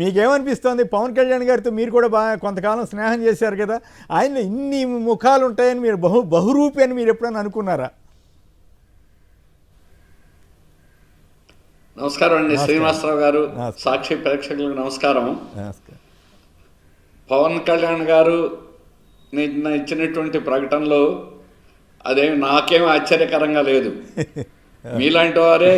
మీకేమనిపిస్తోంది? పవన్ కళ్యాణ్ గారితో మీరు కూడా బాగా కొంతకాలం స్నేహం చేశారు కదా, ఆయన ఇన్ని ముఖాలు ఉంటాయని మీరు బహురూపి అని మీరు ఎప్పుడైనా అనుకున్నారా? నమస్కారం అండి శ్రీనివాసరావు గారు, సాక్షి ప్రేక్షకులకు నమస్కారం. పవన్ కళ్యాణ్ గారు నిన్న ఇచ్చినటువంటి ప్రకటనలో అదేమి నాకేం ఆశ్చర్యకరంగా లేదు. మీలాంటి వారే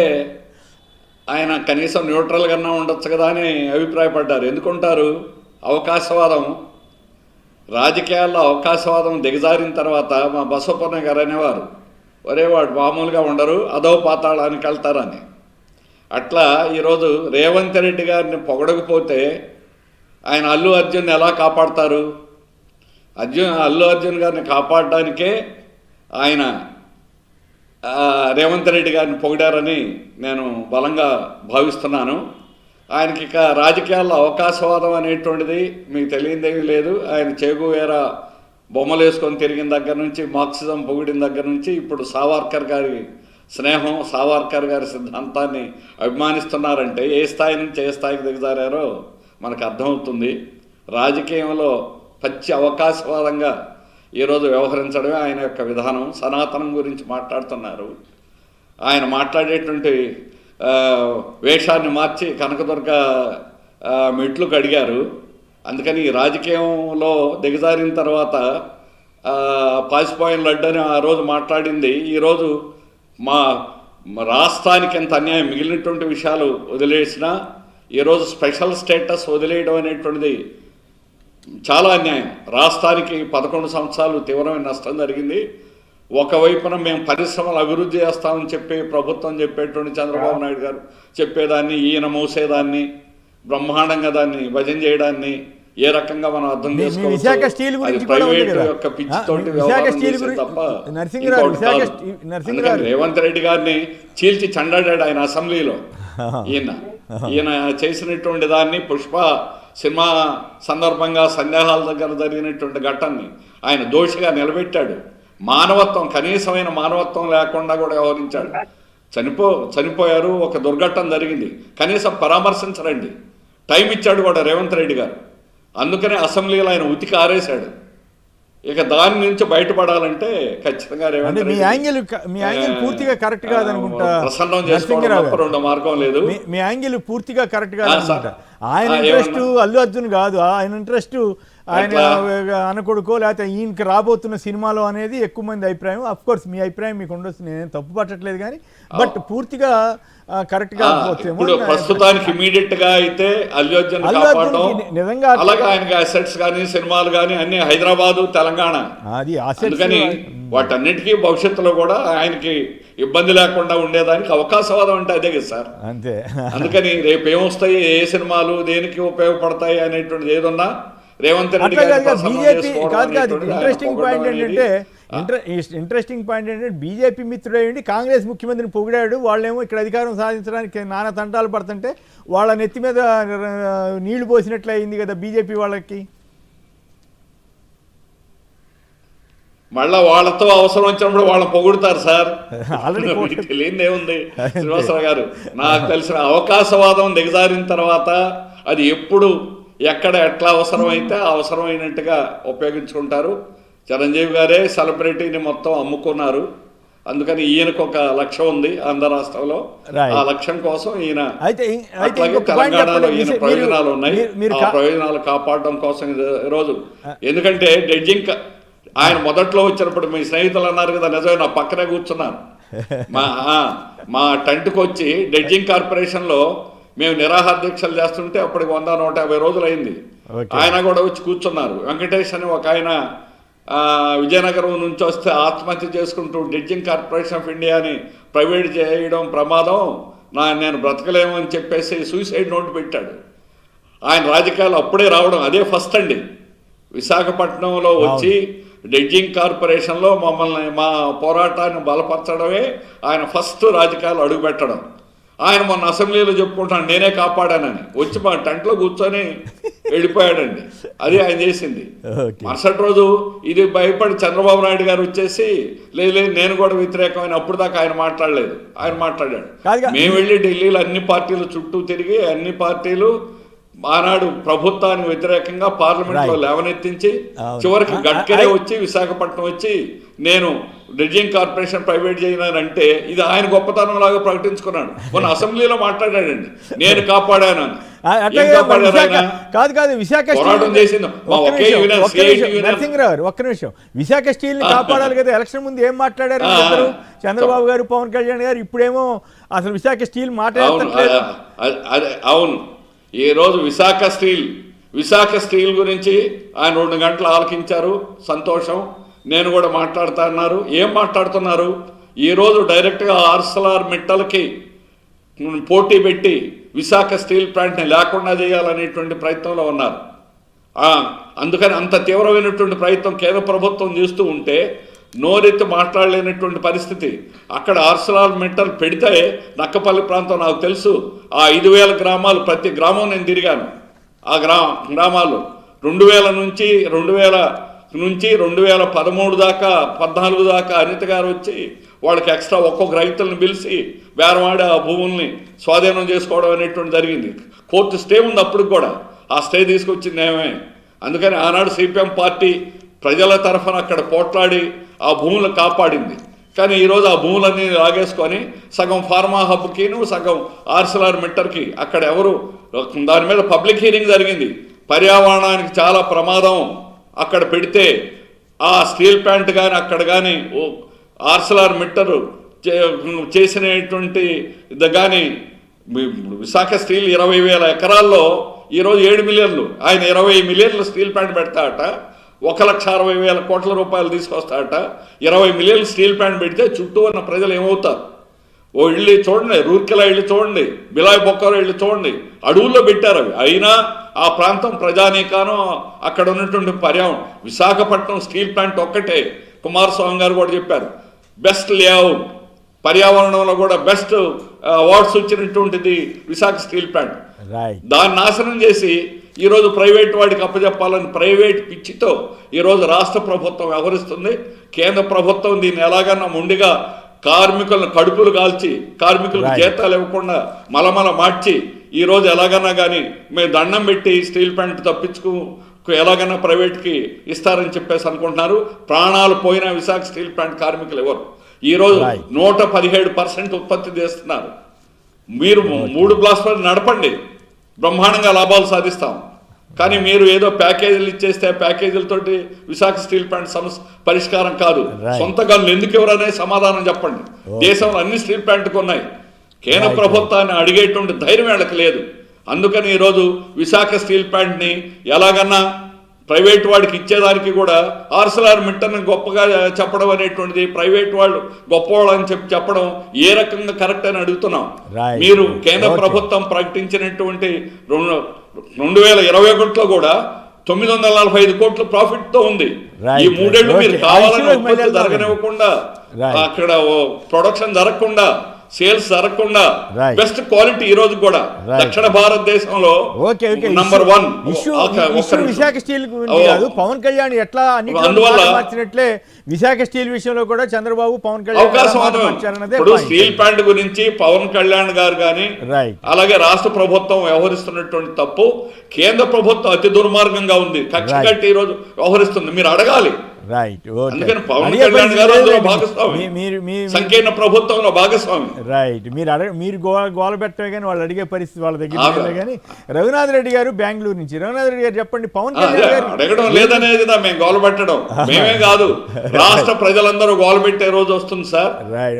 ఆయన కనీసం న్యూట్రల్గా ఉండొచ్చు కదా అని అభిప్రాయపడ్డారు. ఎందుకుంటారు? అవకాశవాదం, రాజకీయాల్లో అవకాశవాదం దిగజారిన తర్వాత మా బసవపూర్ణ గారు అనేవారు, ఒరే వాడు మామూలుగా ఉండరు, అదో పాతాళానికి వెళ్తారని. అట్లా ఈరోజు రేవంత్ రెడ్డి గారిని పొగడకపోతే ఆయన అల్లు అర్జున్ ఎలా కాపాడతారు? అల్లు అర్జున్ గారిని కాపాడడానికే ఆయన రేవంత్ రెడ్డి గారిని పొగిడారని నేను బలంగా భావిస్తున్నాను. ఆయనకి ఇక రాజకీయాల్లో అవకాశవాదం అనేటువంటిది మీకు తెలియదేమీ లేదు. ఆయన చేగువేరా బొమ్మలు వేసుకొని తిరిగిన దగ్గర నుంచి, మార్క్సిజం పొగిడిన దగ్గర నుంచి, ఇప్పుడు సావర్కర్ గారి స్నేహం, సావర్కర్ గారి సిద్ధాంతాన్ని అభిమానిస్తున్నారంటే ఏ స్థాయి నుంచి ఏ స్థాయికి దిగజారారో మనకు అర్థమవుతుంది. రాజకీయంలో పచ్చి అవకాశవాదంగా ఈరోజు వ్యవహరించడమే ఆయన యొక్క విధానం. సనాతనం గురించి మాట్లాడుతున్నారు. ఆయన మాట్లాడేటువంటి వేషాన్ని మార్చి కనకదుర్గ మెట్లు కడిగారు. అందుకని రాజకీయంలో దిగజారిన తర్వాత పాసిపోయిన లడ్డు అని ఆ రోజు మాట్లాడింది ఈరోజు మా రాష్ట్రానికి ఎంత అన్యాయం. మిగిలినటువంటి విషయాలు వదిలేసినా ఈరోజు స్పెషల్ స్టేటస్ వదిలేయడం అనేటువంటిది చాలా అన్యాయం. రాష్ట్రానికి 11 సంవత్సరాలు తీవ్రమైన నష్టం జరిగింది. ఒకవైపున మేము పరిశ్రమలు అభివృద్ధి చేస్తామని చెప్పి ప్రభుత్వం చెప్పేటువంటి చంద్రబాబు నాయుడు గారు చెప్పేదాన్ని, ఈయన మోసేదాన్ని, బ్రహ్మాండంగా దాన్ని భజన చేయడాన్ని ఏ రకంగా మనం అర్థం చేసుకోవచ్చు? ప్రైవేట్ యొక్క పిచ్చితోటి తప్ప రేవంత్ రెడ్డి గారిని చీల్చి చండాడాడు ఆయన అసెంబ్లీలో. ఈయన చేసినటువంటి దాన్ని పుష్ప సినిమా సందర్భంగా సందేహాల దగ్గర జరిగినటువంటి ఘట్టాన్ని ఆయన దోషిగా నిలబెట్టాడు. మానవత్వం, కనీసమైన మానవత్వం లేకుండా కూడా వ్యవహరించాడు. చనిపోయారు, ఒక దుర్ఘటన జరిగింది, కనీసం పరామర్శించరండి. టైం ఇచ్చాడు కూడా రేవంత్ రెడ్డి గారు. అందుకనే అసెంబ్లీలో ఆయన ఉతికి ఆరేశాడు. ఇక దాని నుంచి బయటపడాలంటే ఖచ్చితంగా రేవంత్ రెడ్డి మీ యాంగిల్ పూర్తిగా కరెక్ట్ కాదనుకుంటా. ప్రసన్నం చేసుకోవడం రెండో మార్గం లేదు. మీ యాంగిల్ పూర్తిగా కరెక్ట్ కాదనుకుంటా. ఆయన ఇంట్రెస్ట్ అల్లు అర్జున్ కాదు, ఆయన ఇంట్రెస్ట్ ఆయన అనకొడుకో లేకపోతే ఈయనకి రాబోతున్న సినిమాలో అనేది ఎక్కువ మంది అభిప్రాయం. అఫ్ కోర్స్ మీ అభిప్రాయం మీకు ఉండొచ్చు, నేనేం తప్పు పట్టట్లేదు, కానీ బట్ పూర్తిగా కరెక్ట్ గా ప్రస్తుతానికి ఇమీడియట్ గా అయితే అల్లు అర్జున్ నిజంగా అలాగే ఆయనకి అసెట్స్ కానీ సినిమాలు కానీ అన్ని హైదరాబాదు, తెలంగాణ, అందుకని వాటన్నిటికీ భవిష్యత్తులో కూడా ఆయనకి ఇబ్బంది లేకుండా ఉండేదానికి అవకాశవాదం అంటే అదే కదా సార్. అంతే. అందుకని రేపు ఏమొస్తాయి, ఏ సినిమాలు దేనికి ఉపయోగపడతాయి అనేటువంటిది ఏదన్నా రేవంత్ రెడ్డి బీజేపీ కాదు కాదు. ఇంట్రెస్టింగ్ పాయింట్ ఏంటంటే బీజేపీ మిత్రుడు అయ్యండి కాంగ్రెస్ ముఖ్యమంత్రిని పొగిడాడు. వాళ్ళేమో ఇక్కడ అధికారం సాధించడానికి నానా తంటాలు పడుతుంటే వాళ్ళ నెత్తి మీద నీళ్లు పోసినట్లు అయింది కదా బీజేపీ వాళ్ళకి. మళ్ళా వాళ్ళతో అవసరం వచ్చినప్పుడు వాళ్ళని పొగుడుతారు సార్. ఆల్రెడీ తెలియదేముంది శ్రీనివాసరావు గారు, నాకు తెలిసిన అవకాశవాదం దిగజారిన తర్వాత అది ఎప్పుడు ఎక్కడ ఎట్లా అవసరమైతే అవసరమైనట్టుగా ఉపయోగించుకుంటారు. చిరంజీవి గారే సెలబ్రిటీని మొత్తం అమ్ముకున్నారు. అందుకని ఈయనకు ఒక లక్ష్యం ఉంది ఆంధ్ర రాష్ట్రంలో. ఆ లక్ష్యం కోసం ఈయన అట్లాగే తెలంగాణలో ఈయన ప్రయోజనాలు ఉన్నాయి. ఆ ప్రయోజనాలు కాపాడడం కోసం ఈరోజు, ఎందుకంటే జడ్జింగ్ ఆయన మొదట్లో వచ్చినప్పుడు మీ స్నేహితులు అన్నారు కదా, నిజమే, నా పక్కనే కూర్చున్నారు. మా టెంట్కి వచ్చి జడ్జింగ్ కార్పొరేషన్లో మేము నిరాహార దీక్షలు చేస్తుంటే అప్పటికి 100-150 రోజులు అయింది. ఆయన కూడా వచ్చి కూర్చున్నారు. వెంకటేష్ అని ఒక ఆయన విజయనగరం నుంచి వస్తే ఆత్మహత్య చేసుకుంటూ జడ్జింగ్ కార్పొరేషన్ ఆఫ్ ఇండియాని ప్రైవేట్ చేయడం ప్రమాదం, నేను బ్రతకలేమని చెప్పేసి సూసైడ్ నోట్ పెట్టాడు. ఆయన రాజకీయాలు అప్పుడే రావడం అదే ఫస్ట్ అండి. విశాఖపట్నంలో వచ్చి జడ్జింగ్ కార్పొరేషన్లో మమ్మల్ని, మా పోరాటాన్ని బలపరచడమే ఆయన ఫస్ట్ రాజకీయాలు అడుగుపెట్టడం. ఆయన మొన్న అసెంబ్లీలో చెప్పుకుంటాను నేనే కాపాడానని, వచ్చి మా టెంట్లో కూర్చొని వెళ్ళిపోయాడండి. అది ఆయన చేసింది. మరుసటి రోజు ఇది భయపడి చంద్రబాబు నాయుడు గారు వచ్చేసి లేదు నేను కూడా వ్యతిరేకమైన, అప్పుడు దాకా ఆయన మాట్లాడలేదు. ఆయన మాట్లాడాడు. మేము వెళ్ళి ఢిల్లీలో అన్ని పార్టీలు చుట్టూ తిరిగి అన్ని పార్టీలు ఆనాడు ప్రభుత్వానికి వ్యతిరేకంగా పార్లమెంట్లో లేవనెత్తించి చివరికి గడ్కరీ వచ్చి విశాఖపట్నం వచ్చి నేను డ్రెడ్జింగ్ కార్పొరేషన్ ప్రైవేట్ చేయనంటే ఇది ఆయన గొప్పతనం లాగా ప్రకటించుకున్నాడు. మొన్న అసెంబ్లీలో మాట్లాడాడండి, నేను కాపాడాను. కాదు విశాఖ ఒక్క నిమిషం, విశాఖ స్టీల్ ని కాపాడాలి కదా. ఎలక్షన్ ముందు ఏం మాట్లాడారు చంద్రబాబు గారు, పవన్ కళ్యాణ్ గారు? ఇప్పుడేమో అసలు విశాఖ స్టీల్ మాట్లాడట్లేదు. అవును, ఈ రోజు విశాఖ స్టీల్ గురించి ఆయన 2 గంటలు ఆలకించారు, సంతోషం. నేను కూడా మాట్లాడుతా అన్నారు. ఏం మాట్లాడుతున్నారు? ఈరోజు డైరెక్ట్గా ఆర్సెలర్ మిట్టల్కి పోటీ పెట్టి విశాఖ స్టీల్ ప్లాంట్ని లేకుండా చేయాలనేటువంటి ప్రయత్నంలో ఉన్నారు. అందుకని అంత తీవ్రమైనటువంటి ప్రయత్నం కేంద్ర ప్రభుత్వం చేస్తూ ఉంటే నోరెత్తి మాట్లాడలేనటువంటి పరిస్థితి. అక్కడ ఆర్సెలర్ మిట్టల్ పెడితే నక్కపల్లి ప్రాంతం నాకు తెలుసు, ఆ 5,000 గ్రామాలు, ప్రతి గ్రామం నేను తిరిగాను. ఆ గ్రామాల్లో 2000 నుంచి 2013 దాకా 14 దాకా అనిత గారు వచ్చి వాళ్ళకి ఎక్స్ట్రా ఒక్కొక్క రైతులను పిలిచి బేరమాడి ఆ భూముల్ని స్వాధీనం చేసుకోవడం అనేటువంటి జరిగింది. కోర్టు స్టే ఉంది అప్పుడు కూడా, ఆ స్టే తీసుకొచ్చింది ఏమే. అందుకని ఆనాడు సిపిఎం పార్టీ ప్రజల తరఫున అక్కడ పోట్లాడి ఆ భూములు కాపాడింది. కానీ ఈరోజు ఆ భూములన్నీ లాగేసుకొని సగం ఫార్మా హబ్కిను సగం ఆర్సెలర్ మిట్టర్కి అక్కడ ఎవరు దాని మీద పబ్లిక్ హీరింగ్ జరిగింది. పర్యావరణానికి చాలా ప్రమాదం అక్కడ పెడితే ఆ స్టీల్ ప్లాంట్ కానీ అక్కడ కానీ ఆర్సెలర్ మిట్టర్ చేసినటువంటి కానీ విశాఖ స్టీల్ 20,000 ఎకరాల్లో ఈరోజు 7 మిలియన్లు, ఆయన 20 మిలియన్లు స్టీల్ ప్లాంట్ పెడతాడట, 1,60,000 కోట్ల రూపాయలు తీసుకొస్తాడట. 20 మిలియన్లు స్టీల్ ప్లాంట్ పెడితే చుట్టూ ఉన్న ప్రజలు ఏమవుతారు? ఓ ఇళ్ళు చూడండి, రూర్కెలా ఇళ్ళు చూడండి, బిలాయ్ బొక్కలో ఇళ్ళు చూడండి, అడవుల్లో పెట్టారు అవి. అయినా ఆ ప్రాంతం ప్రజానీకానం అక్కడ ఉన్నటువంటి పర్యావరణం, విశాఖపట్నం స్టీల్ ప్లాంట్ ఒక్కటే కుమారస్వామి గారు కూడా చెప్పారు, బెస్ట్ లేఅవుట్, పర్యావరణంలో కూడా బెస్ట్ అవార్డ్స్ వచ్చినటువంటిది విశాఖ స్టీల్ ప్లాంట్. దాన్ని నాశనం చేసి ఈరోజు ప్రైవేట్ వాడికి అప్పచెప్పాలని ప్రైవేట్ పిచ్చితో ఈరోజు రాష్ట్ర ప్రభుత్వం వ్యవహరిస్తుంది. కేంద్ర ప్రభుత్వం దీన్ని ఎలాగన్నా మొండిగా కార్మికులను కడుపులు కాల్చి కార్మికులకు జీతాలు ఇవ్వకుండా మలమల మార్చి ఈరోజు ఎలాగన్నా కానీ మేము దండం పెట్టి స్టీల్ ప్లాంట్ తప్పించుకు ఎలాగైనా ప్రైవేట్కి ఇస్తారని చెప్పేసి అనుకుంటున్నారు. ప్రాణాలు పోయిన విశాఖ స్టీల్ ప్లాంట్ కార్మికులు ఎవరు? ఈరోజు 117% ఉత్పత్తి చేస్తున్నారు. మీరు 3 బ్లాస్ట్ నడపండి, బ్రహ్మాండంగా లాభాలు సాధిస్తాం. కానీ మీరు ఏదో ప్యాకేజీలు ఇచ్చేస్తే ప్యాకేజీలతోటి విశాఖ స్టీల్ ప్లాంట్ సమస్య పరిష్కారం కాదు. సొంత గనులు ఎందుకు ఎవరనే సమాధానం చెప్పండి. దేశంలో అన్ని స్టీల్ ప్లాంట్కి ఉన్నాయి. కేంద్ర ప్రభుత్వాన్ని అడిగేటువంటి ధైర్యం వీళ్ళకి లేదు. అందుకని ఈరోజు విశాఖ స్టీల్ ప్లాంట్ని ఎలాగన్నా ప్రైవేట్ వాడికి ఇచ్చేదానికి కూడా ఆర్సెలర్ మిట్టర్ని గొప్పగా చెప్పడం అనేటువంటిది, ప్రైవేట్ వాళ్ళు గొప్పవాళ్ళు అని చెప్పడం ఏ రకంగా కరెక్ట్ అని అడుగుతున్నాం. మీరు కేంద్ర ప్రభుత్వం ప్రకటించినటువంటి 2021లో కూడా 945 కోట్ల ప్రాఫిట్ తో ఉంది. ఈ 3 ఏళ్ళు మీరు కావాలని ఉత్పత్తి జరగనివ్వకుండా, అక్కడ ప్రొడక్షన్ జరగకుండా, సేల్స్ జరగకుండా బెస్ట్ క్వాలిటీ ఈ రోజు కూడా దక్షిణ భారతదేశంలో నంబర్ 1 విశాఖ స్టీల్ కాదు. పవన్ కళ్యాణ్ ఎట్లా మార్చినట్లే విశాఖ స్టీల్ విషయంలో కూడా చంద్రబాబు పవన్ కళ్యాణ్ అవకాశం. ఇప్పుడు స్టీల్ ప్లాంట్ గురించి పవన్ కళ్యాణ్ గారు కానీ అలాగే రాష్ట్ర ప్రభుత్వం వ్యవహరిస్తున్నటువంటి తప్పు, కేంద్ర ప్రభుత్వం అతి దుర్మార్గంగా ఉంది, కక్ష కట్టి ఈ రోజు వ్యవహరిస్తుంది. మీరు అడగాలి. అందుకని పవన్ కళ్యాణ్ గారు అందులో భాగస్వామి, సంకీర్ణ ప్రభుత్వంలో భాగస్వామి. మీరు గోల పెట్టే కానీ వాళ్ళు అడిగే పరిస్థితి వాళ్ళ దగ్గర. కానీ రఘునాథ్ రెడ్డి గారు బెంగళూరు నుంచి, రఘునాథ్ రెడ్డి గారు చెప్పండి. పవన్ కళ్యాణ్ గారు అడగడం లేదనేది మేము గోల పెట్టడం మేమే కాదు, రాష్ట్ర ప్రజలందరూ గోల పెట్టే రోజు వస్తుంది సార్.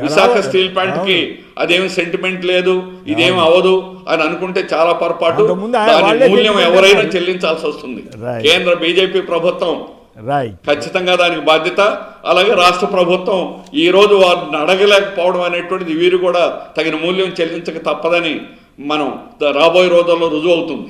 విశాఖ స్టీల్ ప్లాంట్ కి అదేమి సెంటిమెంట్ లేదు, ఇదేమి అవదు అని అనుకుంటే చాలా పొరపాటు. దాని మూల్యం ఎవరైనా చెల్లించాల్సి వస్తుంది. కేంద్ర బీజేపీ ప్రభుత్వం ఖచ్చితంగా దానికి బాధ్యత. అలాగే రాష్ట్ర ప్రభుత్వం ఈ రోజు వారిని అడగలేకపోవడం అనేటువంటిది వీరు కూడా తగిన మూల్యం చెల్లించక తప్పదని మనం రాబోయే రోజుల్లో రుజువు అవుతుంది.